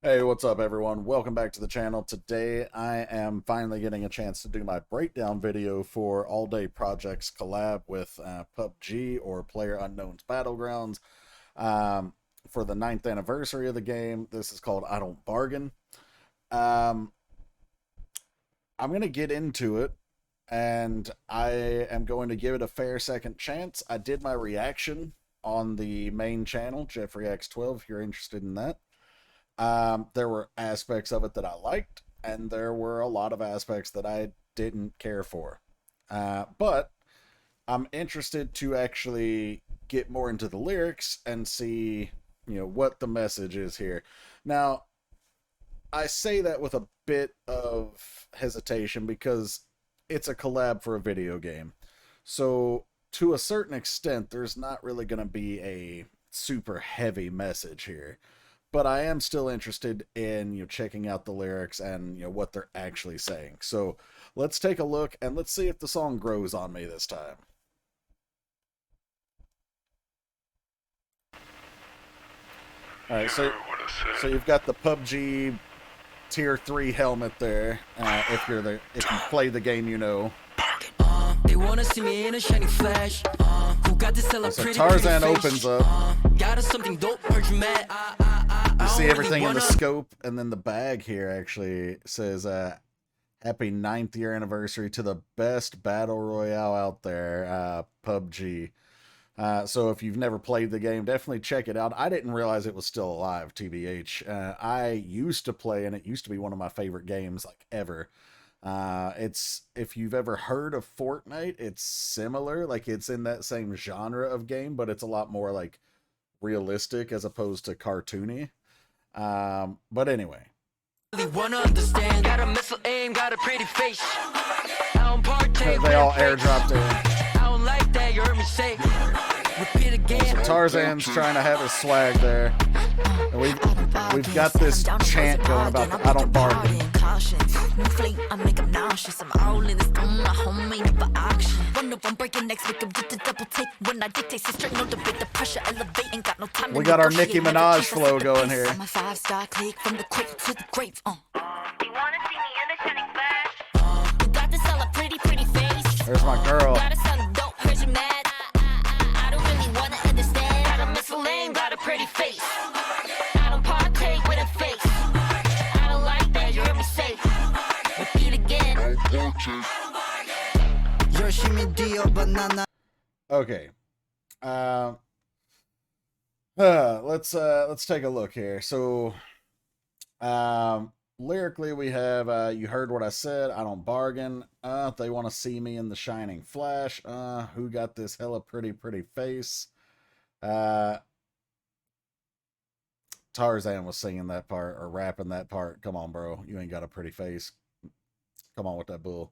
Hey, what's up everyone? Welcome back to the channel. Today I am finally getting a chance to do my breakdown video for AllDay Project's collab with PUBG, or PlayerUnknown's Battlegrounds, for the 9th anniversary of the game. This is called I Don't Bargain. I'm going to get into it, and I am going to give it a fair second chance. I did my reaction on the main channel, JeffreyX12, if you're interested in that. There were aspects of it that I liked, and there were a lot of aspects that I didn't care for. But I'm interested to actually get more into the lyrics and see, what the message is here. Now, I say that with a bit of hesitation because it's a collab for a video game. So, to a certain extent, there's not really going to be a super heavy message here. But I am still interested in checking out the lyrics and what they're actually saying. So let's take a look and let's see if the song grows on me this time. All right, so you've got the PUBG Tier 3 helmet there. If you play the game, They wanna see me in a shiny flash. Who got this so Tarzan opens up. Got us something dope, heard you mad. You see everything in the scope, and then the bag here actually says, happy 9th year anniversary to the best battle royale out there, PUBG. So if you've never played the game, definitely check it out. I didn't realize it was still alive, TBH. I used to play, and it used to be one of my favorite games, like, ever. If you've ever heard of Fortnite, it's similar. Like, it's in that same genre of game, but it's a lot more, like, realistic as opposed to cartoony. But anyway. They all airdropped in. I don't like that, you heard me say. Repeat again. So Tarzan's trying to have his swag there. And we've got this chant going about the I don't bargain. I make them nauseous. I'm all in this my homie never auction. One of them breaking next week, get the double take. When I dictate, straight no debate, the pressure elevate, ain't got no time. We got our Nicki Minaj flow going here. I'm a 5-star click from the quick to the grave. You wanna see me in the shining flash? You got to sell a pretty face. There's my girl. Gotta sell dope, heard you mad. I don't really wanna understand. Got a missile lane, got a pretty face. I don't partake with a face. I don't like that, you heard me say. Repeat again. Okay. Let's take a look here. So lyrically we have you heard what I said, I don't bargain. They want to see me in the shining flash. Who got this hella pretty face? Tarzan was singing that part, or rapping that part. Come on, bro. You ain't got a pretty face. Come on with that bull.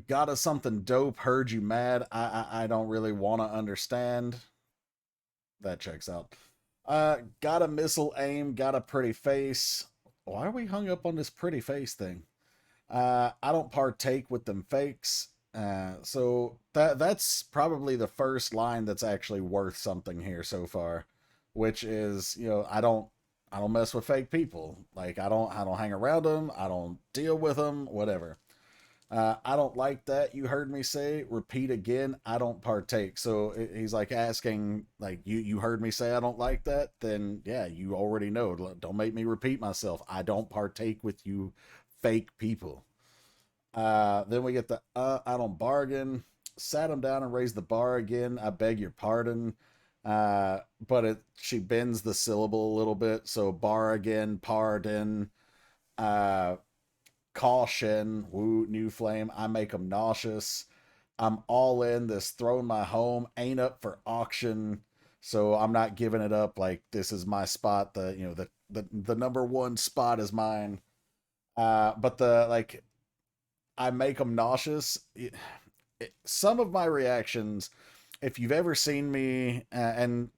Got us something dope, heard you mad. I don't really want to understand. That checks out. Got a missile aim, got a pretty face. Why are we hung up on this pretty face thing? I don't partake with them fakes. So that's probably the first line that's actually worth something here so far, which is, I don't mess with fake people. Like, I don't hang around them. I don't deal with them, whatever. I don't like that, you heard me say. Repeat again, I don't partake. So he's like asking, like, you heard me say I don't like that? Then, yeah, you already know. Don't make me repeat myself. I don't partake with you fake people. Then we get the, I don't bargain. Sat him down and raised the bar again. I beg your pardon. But she bends the syllable a little bit. So bar again, pardon. Caution, woo, new flame, I make them nauseous. I'm all in this, throwing my home, ain't up for auction, so I'm not giving it up. Like, this is my spot. The number one spot is mine. But I make them nauseous. Some of my reactions, if you've ever seen me, and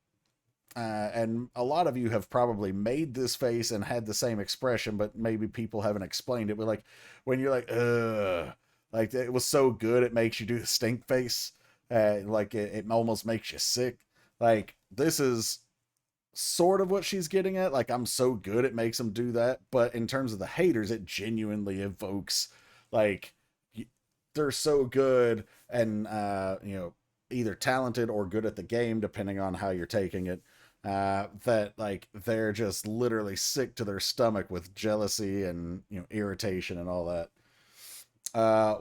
a lot of you have probably made this face and had the same expression, but maybe people haven't explained it. But like, when you're like, ugh, like, it was so good, it makes you do the stink face. Like, it almost makes you sick. Like, this is sort of what she's getting at. Like, I'm so good it makes them do that. But in terms of the haters, it genuinely evokes, like, they're so good and, you know, either talented or good at the game, depending on how you're taking it. That, like, they're just literally sick to their stomach with jealousy and, you know, irritation and all that.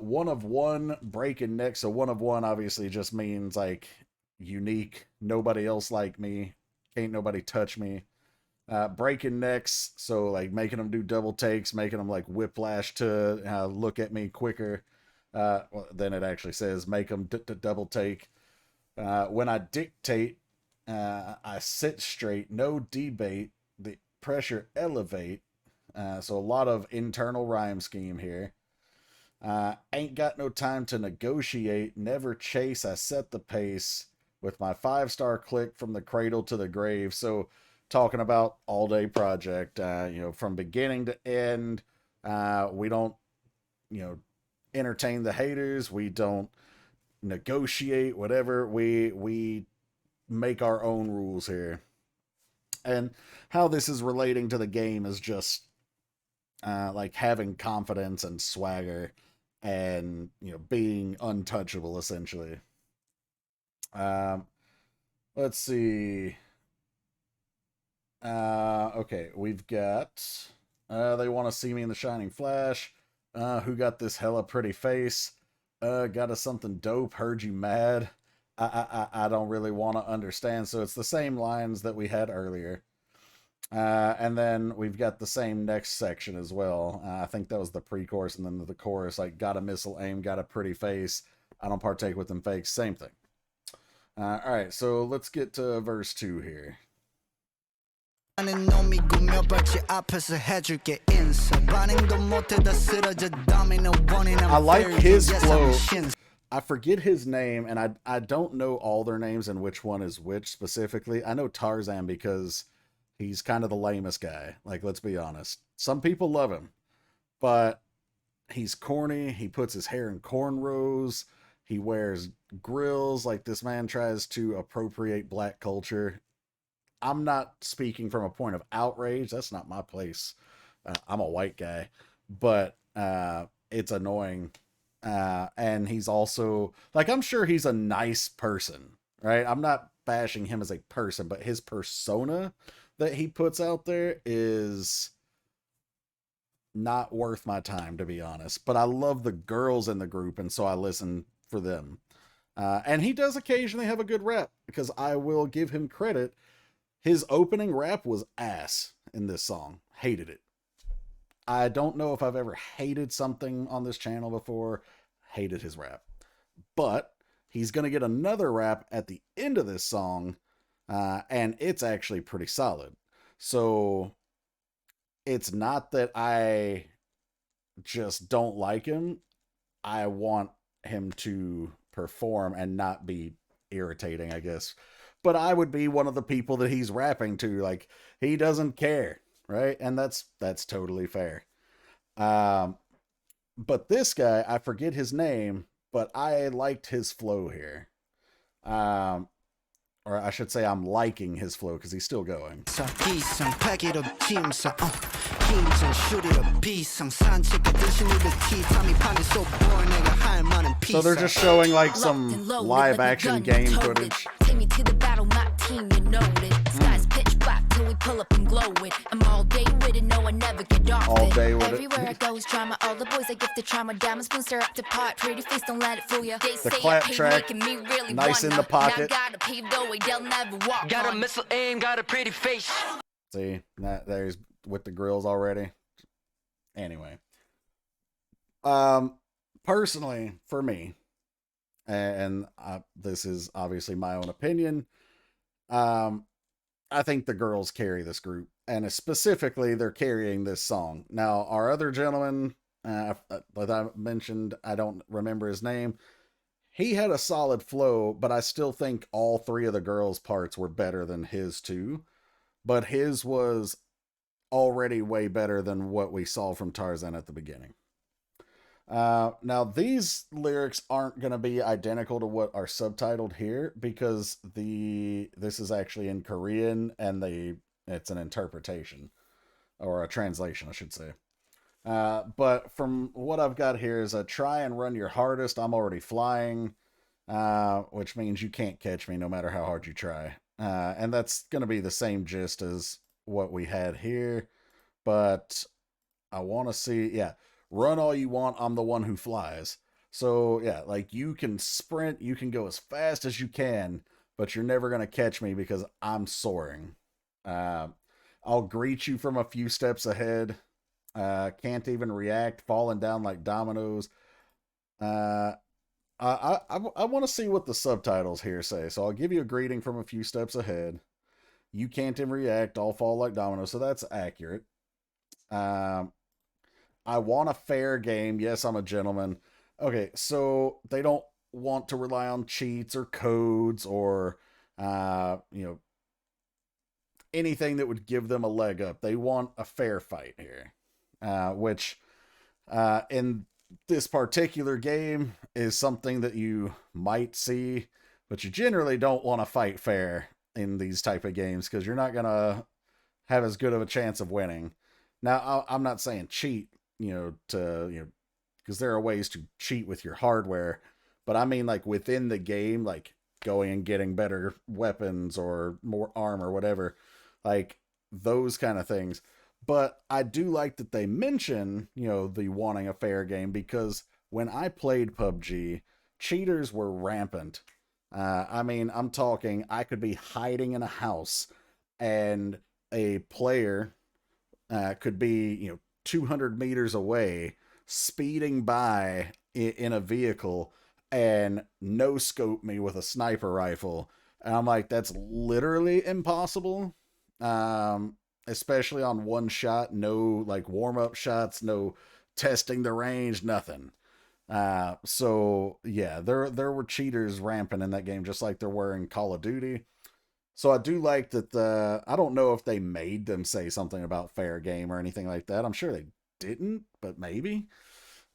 One of one, breaking neck. So one of one obviously just means, like, unique, nobody else like me, ain't nobody touch me. Breaking necks, so like making them do double takes, making them like whiplash to look at me quicker. Well, then it actually says make them double take. When I dictate, I sit straight, no debate, the pressure elevate. So a lot of internal rhyme scheme here. Ain't got no time to negotiate, never chase, I set the pace with my 5-star click from the cradle to the grave. So talking about AllDay Project, you know, from beginning to end, we don't, you know, entertain the haters, we don't negotiate, whatever, we make our own rules here. And how this is relating to the game is just like having confidence and swagger and, you know, being untouchable, essentially. Let's see. Okay, we've got they want to see me in the shining flash. Who got this hella pretty face? Got us something dope, heard you mad. I don't really want to understand. So it's the same lines that we had earlier. And then we've got the same next section as well. I think that was the pre-chorus, and then the chorus, like, got a missile aim, got a pretty face, I don't partake with them fakes, same thing. Alright, so let's get to verse 2 here. I like his flow. I forget his name, and I don't know all their names and which one is which specifically. I know Tarzan because he's kind of the lamest guy. Like, let's be honest. Some people love him, but he's corny. He puts his hair in cornrows. He wears grills. Like, this man tries to appropriate black culture. I'm not speaking from a point of outrage. That's not my place. I'm a white guy, but it's annoying. And he's also, like, I'm sure he's a nice person, right? I'm not bashing him as a person, but his persona that he puts out there is not worth my time, to be honest. But I love the girls in the group, and so I listen for them. And he does occasionally have a good rap, because I will give him credit. His opening rap was ass in this song. Hated it. I don't know if I've ever hated something on this channel before. Hated his rap. But he's going to get another rap at the end of this song, and it's actually pretty solid. So it's not that I just don't like him. I want him to perform and not be irritating, I guess. But I would be one of the people that he's rapping to. Like, he doesn't care, right? And that's totally fair. But this guy, I forget his name, but I liked his flow here. Or I should say I'm liking his flow because he's still going. So they're just showing like some live action game footage. Take me to the battle, my team, you know it. Skies pitch black till we pull up and glow it. I'm all day with it, no, I never get off all day with everywhere it. I go is drama. All the boys I give the trauma. Diamonds spoon stir up to pot. Pretty face, don't let it fool ya. They the clap track, me really nice in the pocket. Now gotta pave the way, they'll never walk. Got a missile aim, got a pretty face. See, that there's with the grills already. Anyway, personally, for me, and this is obviously my own opinion, I think the girls carry this group, and specifically they're carrying this song. Now, our other gentleman, that I mentioned, I don't remember his name, he had a solid flow, but I still think all three of the girls' parts were better than his too. But his was already way better than what we saw from Tarzan at the beginning. Now these lyrics aren't going to be identical to what are subtitled here because this is actually in Korean and it's an interpretation or a translation, I should say. But from what I've got here is a try and run your hardest. I'm already flying, which means you can't catch me no matter how hard you try. And that's going to be the same gist as what we had here. But I want to see, yeah, run all you want. I'm the one who flies. So, yeah, like you can sprint, you can go as fast as you can, but you're never going to catch me because I'm soaring. Uh, I'll greet you from a few steps ahead. Can't even react, falling down like dominoes. Uh, I want to see what the subtitles here say. So I'll give you a greeting from a few steps ahead. You can't even react, I'll fall like dominoes. So that's accurate. Um, I want a fair game. Yes, I'm a gentleman. Okay, so they don't want to rely on cheats or codes or you know, anything that would give them a leg up. They want a fair fight here, which in this particular game is something that you might see, but you generally don't want to fight fair in these type of games because you're not gonna have as good of a chance of winning. Now, I'm not saying cheat, because there are ways to cheat with your hardware, but I mean like within the game, like going and getting better weapons or more arm or whatever, like those kind of things. But I do like that they mention, the wanting a fair game because when I played PUBG, cheaters were rampant. I mean, I'm talking, I could be hiding in a house and a player could be 200 meters away speeding by in a vehicle and no scope me with a sniper rifle, and I'm like, that's literally impossible. Especially on one shot, no like warm-up shots, no testing the range, nothing. So yeah, there were cheaters rampant in that game, just like there were in Call of Duty. So I do like that I don't know if they made them say something about fair game or anything like that. I'm sure they didn't, but maybe.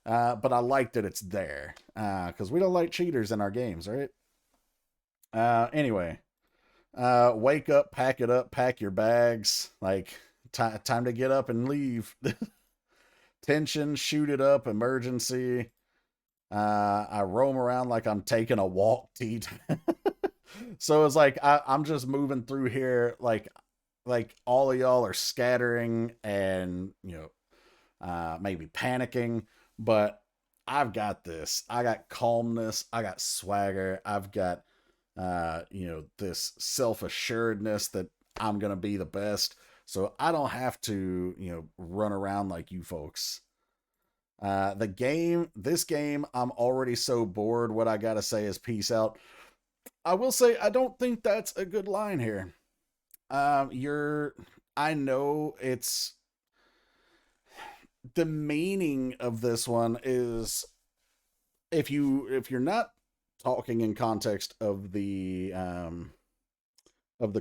But I like that it's there because we don't like cheaters in our games, right? Anyway, wake up, pack it up, pack your bags. Like time to get up and leave. Tension, shoot it up, emergency. I roam around like I'm taking a walk. So it's like I'm just moving through here, like all of y'all are scattering and maybe panicking, but I've got this. I got calmness. I got swagger. I've got this self assuredness that I'm gonna be the best. So I don't have to run around like you folks. This game, I'm already so bored. What I gotta say is peace out. I will say I don't think that's a good line here. You're I know it's the meaning of this one is if you're not talking in context of the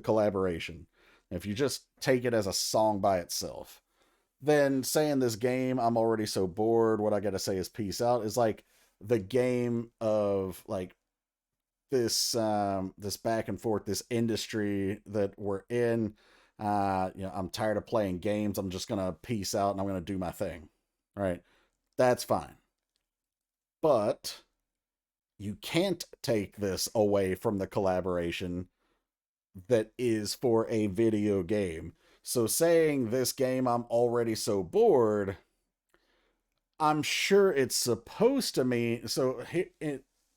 collaboration, if you just take it as a song by itself, then saying this game, I'm already so bored, what I gotta say is peace out, is like the game of like this back and forth, this industry that we're in. I'm tired of playing games. I'm just gonna peace out and I'm gonna do my thing. Right? That's fine. But you can't take this away from the collaboration that is for a video game. So saying this game, I'm already so bored, I'm sure it's supposed to mean. So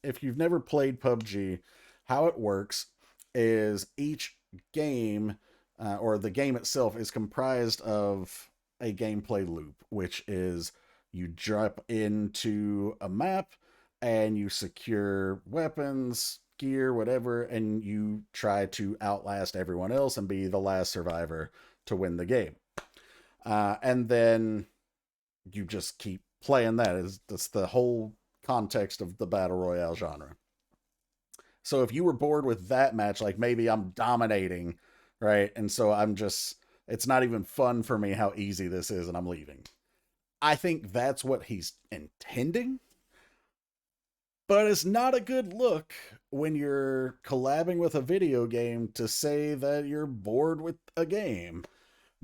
if you've never played PUBG, how it works is each game or the game itself is comprised of a gameplay loop, which is you drop into a map and you secure weapons, gear, whatever, and you try to outlast everyone else and be the last survivor to win the game. And then you just keep playing that. That's the whole context of the battle royale genre. So if you were bored with that match, like maybe I'm dominating, right? And so I'm just, it's not even fun for me how easy this is and I'm leaving. I think that's what he's intending, but it's not a good look when you're collabing with a video game to say that you're bored with a game,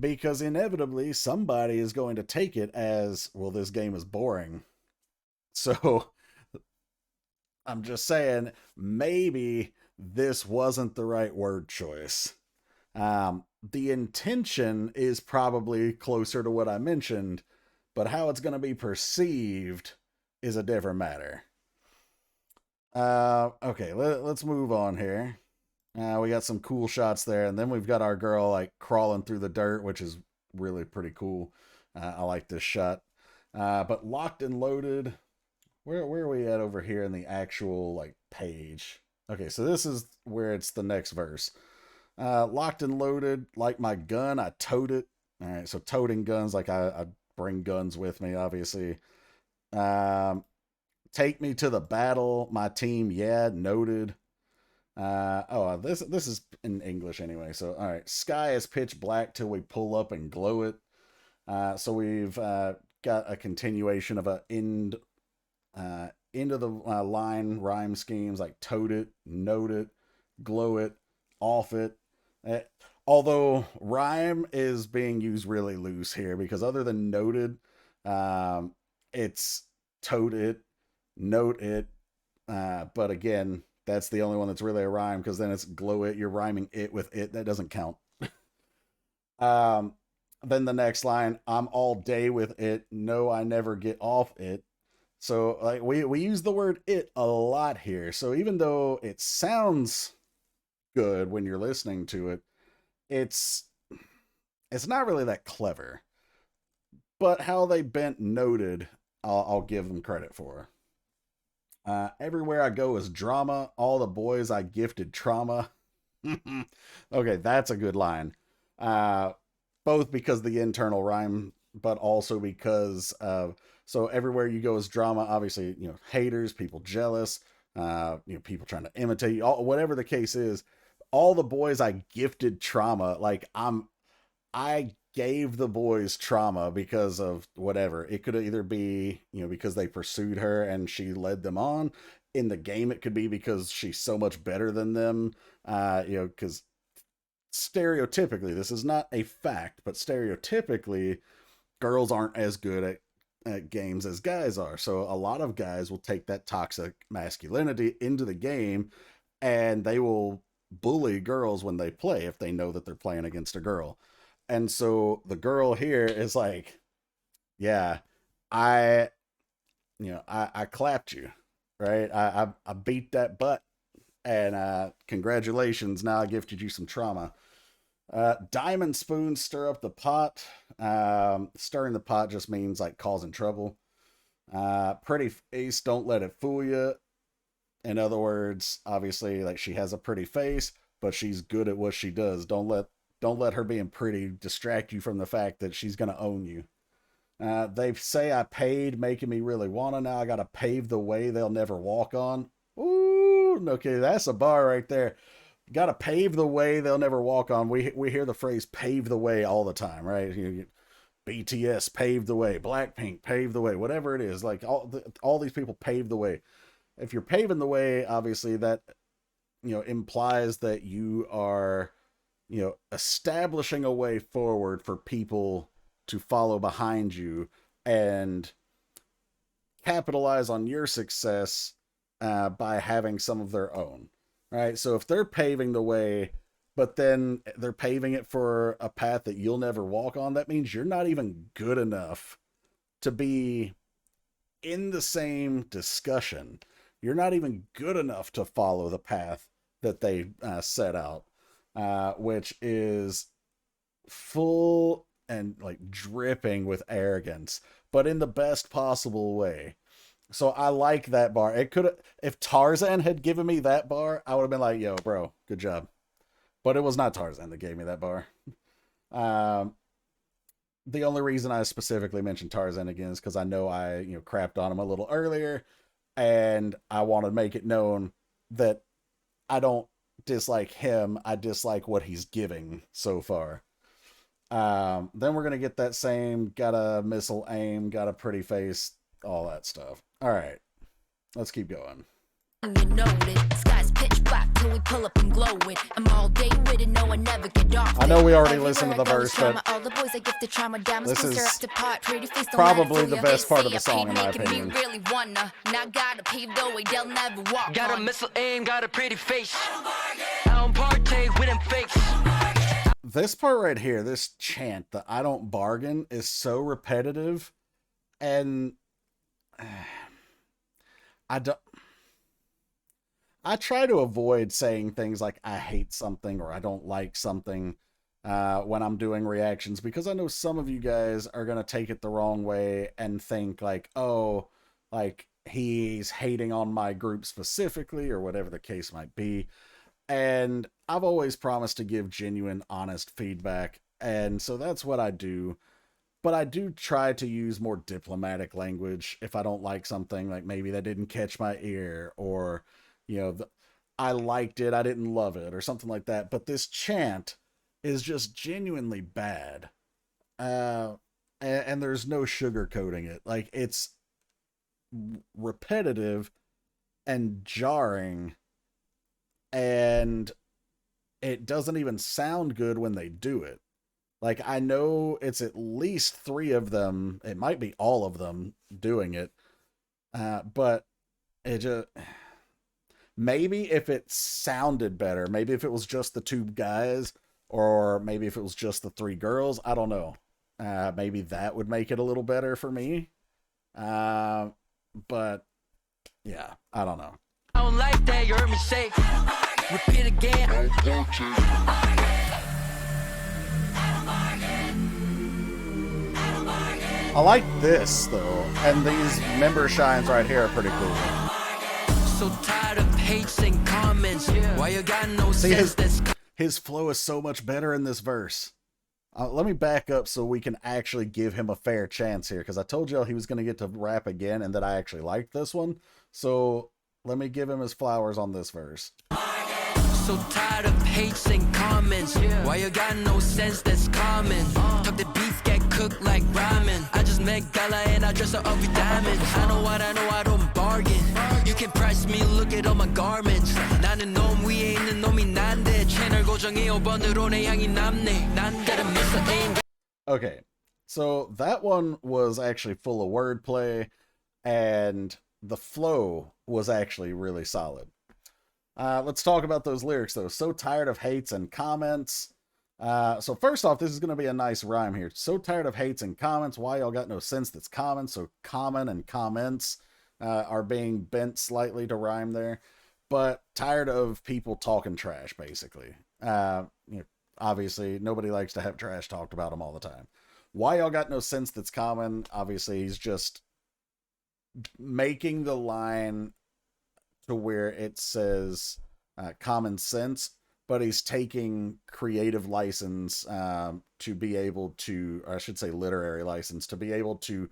because inevitably somebody is going to take it as, well, this game is boring. So I'm just saying, maybe this wasn't the right word choice. The intention is probably closer to what I mentioned, but how it's going to be perceived is a different matter. Okay, let's move on here. We got some cool shots there, and then we've got our girl like crawling through the dirt, which is really pretty cool. I like this shot. But locked and loaded. Where are we at over here in the actual like page? Okay, so this is where it's the next verse. Locked and loaded, like my gun, I towed it. All right, so toting guns, like I bring guns with me, obviously. Um, Take me to the battle, my team, yeah, noted. This is in English anyway. So all right, sky is pitch black till we pull up and glow it. So we've got a continuation of a end of the line rhyme schemes like tote it, note it, glow it, off it. Uh, Although rhyme is being used really loose here because other than noted, it's tote it, note it. But again, that's the only one that's really a rhyme because then it's glow it. You're rhyming it with it. That doesn't count. um, then the next line, I'm all day with it. No, I never get off it. So like we use the word it a lot here. So even though it sounds good when you're listening to it, it's it's not really that clever. But how they bent noted, I'll give them credit for. Everywhere I go is drama. All the boys I gifted trauma. Okay, that's a good line. Uh, Both because the internal rhyme, but also because of, so everywhere you go is drama. Obviously, haters, people jealous, people trying to imitate you, whatever the case is. All the boys I gifted trauma. Like I gave the boys trauma because of whatever. It could either be, because they pursued her and she led them on. In the game, it could be because she's so much better than them. Because stereotypically, this is not a fact, but stereotypically, girls aren't as good at games as guys are. So a lot of guys will take that toxic masculinity into the game and they will bully girls when they play if they know that they're playing against a girl. And so the girl here is like, yeah, I, I clapped you, right? I beat that butt, and congratulations. Now I gifted you some trauma. Diamond spoons stir up the pot. Stirring the pot just means like causing trouble. Pretty face, don't let it fool you. In other words, obviously, like she has a pretty face, but she's good at what she does. Don't let her being pretty distract you from the fact that she's gonna own you. They say I paid, making me really wanna. Now I gotta pave the way they'll never walk on. Ooh, okay, that's a bar right there. Gotta pave the way they'll never walk on. We hear the phrase "pave the way" all the time, right? BTS paved the way, Blackpink paved the way, whatever it is. Like all these people paved the way. If you're paving the way, obviously that implies that you are establishing a way forward for people to follow behind you and capitalize on your success by having some of their own, right? So if they're paving the way, but then they're paving it for a path that you'll never walk on, that means you're not even good enough to be in the same discussion. You're not even good enough to follow the path that they set out, which is full and like dripping with arrogance, but in the best possible way. So I like that bar. It could have, if Tarzan had given me that bar, I would have been like, yo, bro, good job. But it was not Tarzan that gave me that bar. Um, the only reason I specifically mentioned Tarzan again is because I know I, crapped on him a little earlier, and I want to make it known that I don't dislike him. I dislike what he's giving so far. Then we're gonna get that same got a missile aim, got a pretty face, all that stuff. All right, let's keep going. You know it. Sky's pitch black till we pull up and glow it. I'm all day with it, no one never get off. I know we already listened to the verse, but all the boys I give the trauma this is probably the best part of the song in my opinion. Really wanna, not gotta pave the way, they'll never walk. Got a missile aim, got a pretty face. I don't partake with them fakes. This part right here, this chant, the I don't bargain, is so repetitive, and I try to avoid saying things like I hate something or I don't like something when I'm doing reactions, because I know some of you guys are going to take it the wrong way and think like, oh, like he's hating on my group specifically or whatever the case might be. And I've always promised to give genuine, honest feedback, and so that's what I do. But I do try to use more diplomatic language if I don't like something, like maybe that didn't catch my ear, or, you know, I liked it, I didn't love it, or something like that. But this chant is just genuinely bad. And there's no sugarcoating it. Like, it's repetitive and jarring, and it doesn't even sound good when they do it. Like, I know it's at least 3 of them, it might be all of them doing it, but it just, maybe if it sounded better, maybe if it was just the 2 guys, or maybe if it was just the 3 girls, I don't know. Maybe that would make it a little better for me. But yeah, I don't know. I don't like that, you heard me say. Repeat again. I like this though, and these member shines right here are pretty cool. So tired of hates and comments. Why you got no sense? His flow is so much better in this verse. Let me back up so we can actually give him a fair chance here, because I told y'all he was going to get to rap again and that I actually liked this one. So let me give him his flowers on this verse. So tired of hates and comments. Why you got no sense? That's common. Talk the beef get cooked like ramen. I just met gala and I dress her up with diamonds. I know I don't bargain. You can price me, look at all my garments. 나는 놈 위에 있는 놈이 난데 채널 고정이 5번으로 내 향이 남네. 난 got a missile aim. Okay, so that one was actually full of wordplay, and the flow was actually really solid. Let's talk about those lyrics, though. So tired of hates and comments. So first off, this is going to be a nice rhyme here. So tired of hates and comments. Why y'all got no sense? That's common. So common and comments are being bent slightly to rhyme there. But tired of people talking trash, basically. You know, obviously, nobody likes to have trash talked about them all the time. Why y'all got no sense? That's common. Obviously, he's just making the line to where it says common sense, but he's taking creative license to be able to, or I should say literary license, to be able to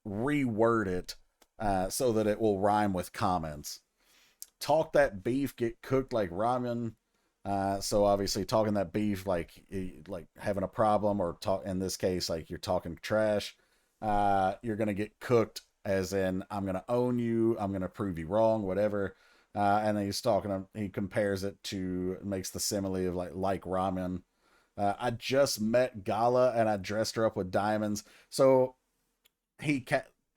reword it so that it will rhyme with comments. Talk that beef, get cooked like ramen. So obviously talking that beef like having a problem, or talk, in this case, like you're talking trash. You're going to get cooked, as in, I'm going to own you, I'm going to prove you wrong, whatever. And then he compares it to, makes the simile of like ramen. I just met Gala and I dressed her up with diamonds. So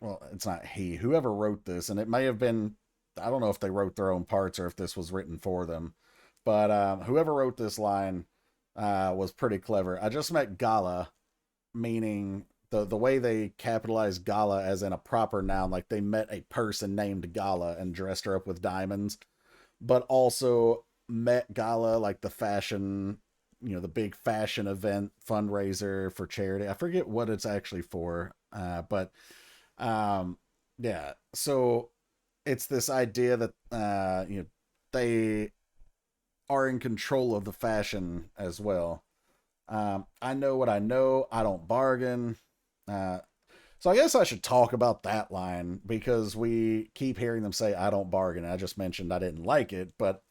well, it's not he, whoever wrote this, and it may have been, I don't know if they wrote their own parts or if this was written for them, but whoever wrote this line was pretty clever. I just met Gala, meaning the way they capitalize Gala as in a proper noun, like they met a person named Gala and dressed her up with diamonds, but also met Gala like the fashion, you know, the big fashion event fundraiser for charity. I forget what it's actually for, but yeah. So it's this idea that you know, they are in control of the fashion as well. I know what I know. I don't bargain. So I guess I should talk about that line, because we keep hearing them say, I don't bargain. I just mentioned I didn't like it, but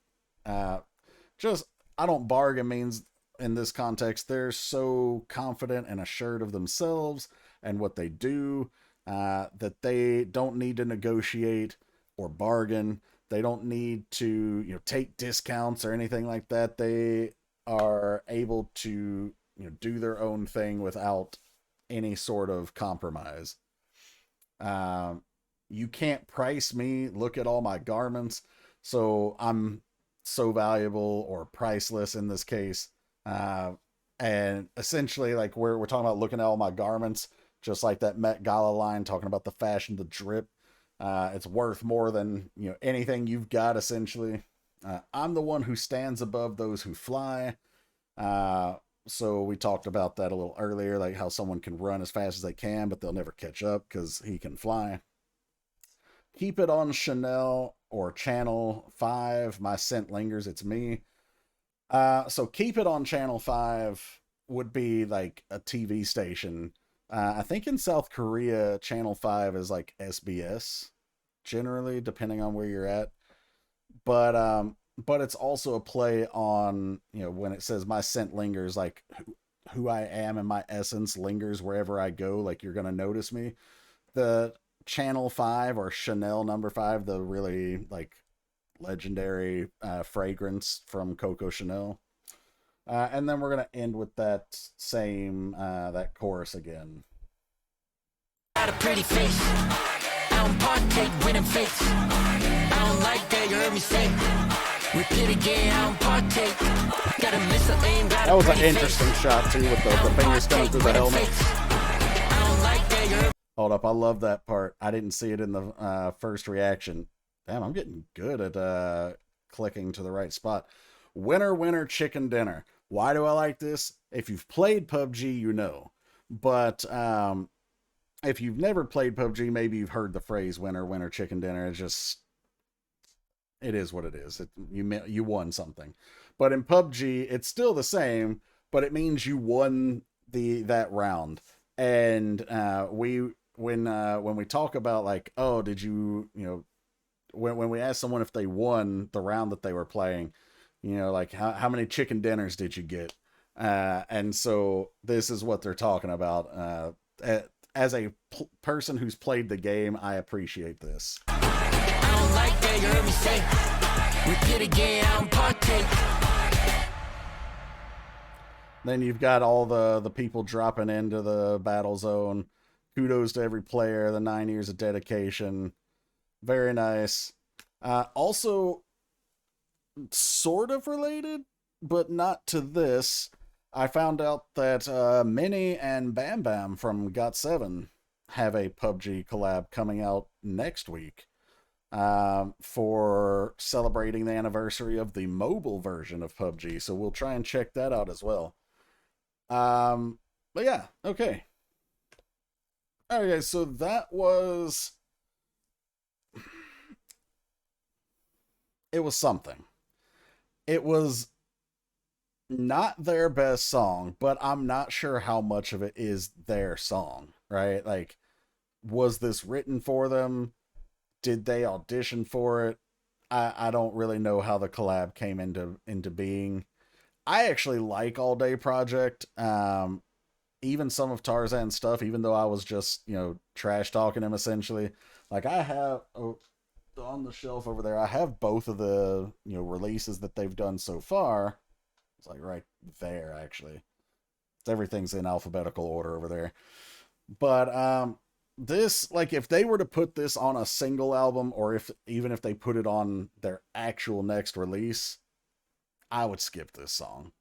just, I don't bargain means in this context, they're so confident and assured of themselves and what they do that they don't need to negotiate or bargain. They don't need to, take discounts or anything like that. They are able to, do their own thing without any sort of compromise. You can't price me. Look at all my garments. So I'm so valuable or priceless in this case. And essentially, like we're talking about looking at all my garments, just like that Met Gala line talking about the fashion, the drip. It's worth more than anything you've got. Essentially, I'm the one who stands above those who fly. So we talked about that a little earlier, like how someone can run as fast as they can, but they'll never catch up because he can fly. Keep it on Chanel or Channel 5. My scent lingers. It's me. So keep it on Channel 5 would be like a TV station. I think in South Korea, Channel 5 is like SBS, generally, depending on where you're at. But it's also a play on, when it says my scent lingers, like who I am and my essence lingers wherever I go, like you're going to notice me. The Channel 5 or Chanel number 5, the really like legendary fragrance from Coco Chanel. And then we're going to end with that same, that chorus again. Got a pretty face. I don't partake when I'm fakes. I don't like that, you heard me say. Repeat again, I don't partake. Gotta miss a lane, got that was an interesting shot too, with the fingers coming through the helmet. Hold up, I love that part. I didn't see it in the first reaction. Damn, I'm getting good at clicking to the right spot. Winner, winner, chicken dinner. Why do I like this? If you've played PUBG, you know. But if you've never played PUBG, maybe you've heard the phrase winner, winner, chicken dinner. It's just, it is what it is. You won something. But in PUBG, it's still the same, but it means you won that round. And when we talk about like, oh, did you, when we ask someone if they won the round that they were playing, like how many chicken dinners did you get? And so this is what they're talking about. As a person who's played the game, I appreciate this. I don't like that, you heard me say. Repeat again, I don't partake. Then you've got all the people dropping into the battle zone. Kudos to every player, the 9 years of dedication. Very nice. Also, sort of related, but not to this. I found out that Mini and Bam Bam from GOT7 have a PUBG collab coming out next week for celebrating the anniversary of the mobile version of PUBG. So we'll try and check that out as well. But yeah, okay. All right, guys, so that was... It was something. It was not their best song, but I'm not sure how much of it is their song, right? Like, was this written for them? Did they audition for it? I don't really know how the collab came into being. I actually like AllDay Project. Even some of Tarzan's stuff, even though I was just, trash talking him essentially. Like I have on the shelf over there, I have both of the, releases that they've done so far. It's like right there, actually. Everything's in alphabetical order over there. But this, like, if they were to put this on a single album, or even if they put it on their actual next release, I would skip this song.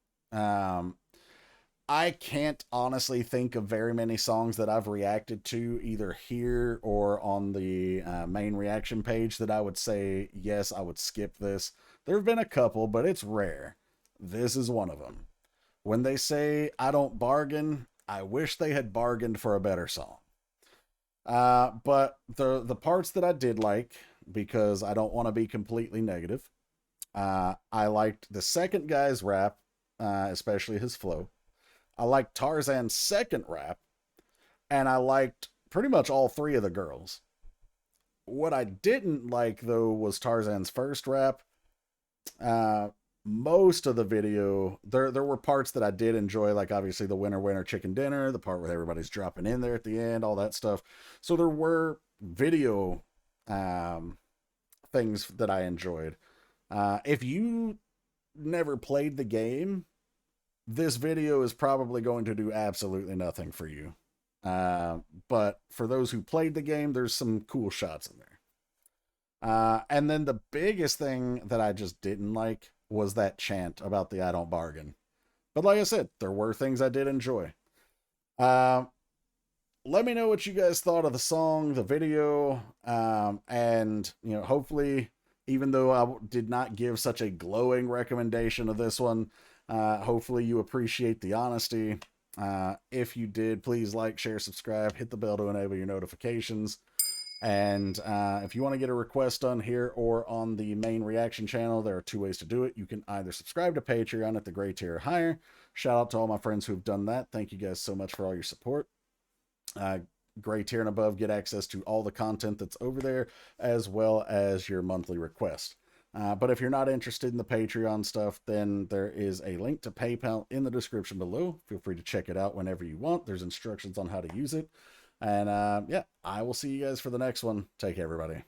I can't honestly think of very many songs that I've reacted to either here or on the main reaction page that I would say, yes, I would skip this. There have been a couple, but it's rare. This is one of them. When they say, I don't bargain, I wish they had bargained for a better song. But the parts that I did like, because I don't want to be completely negative, I liked the second guy's rap, especially his flow. I liked Tarzan's second rap, and I liked pretty much all three of the girls. What I didn't like, though, was Tarzan's first rap. most of the video, there were parts that I did enjoy, like obviously the winner chicken dinner, the part where everybody's dropping in there at the end, all that stuff. So there were video things that I enjoyed. If you never played the game, this video is probably going to do absolutely nothing for you. But for those who played the game, there's some cool shots in there. And then the biggest thing that I just didn't like was that chant about the I don't bargain. But like I said, there were things I did enjoy. Let me know what you guys thought of the song, the video, and, you know, hopefully, even though I did not give such a glowing recommendation of this one, hopefully you appreciate the honesty. If you did, please like, share, subscribe, hit the bell to enable your notifications. And if you want to get a request done here or on the main reaction channel, there are two ways to do it. You can either subscribe to Patreon at the gray tier or higher. Shout out to all my friends who've done that. Thank you guys so much for all your support. Gray tier and above get access to all the content that's over there, as well as your monthly request. But if you're not interested in the Patreon stuff, then there is a link to PayPal in the description below. Feel free to check it out whenever you want. There's instructions on how to use it. And yeah, I will see you guys for the next one. Take care, everybody.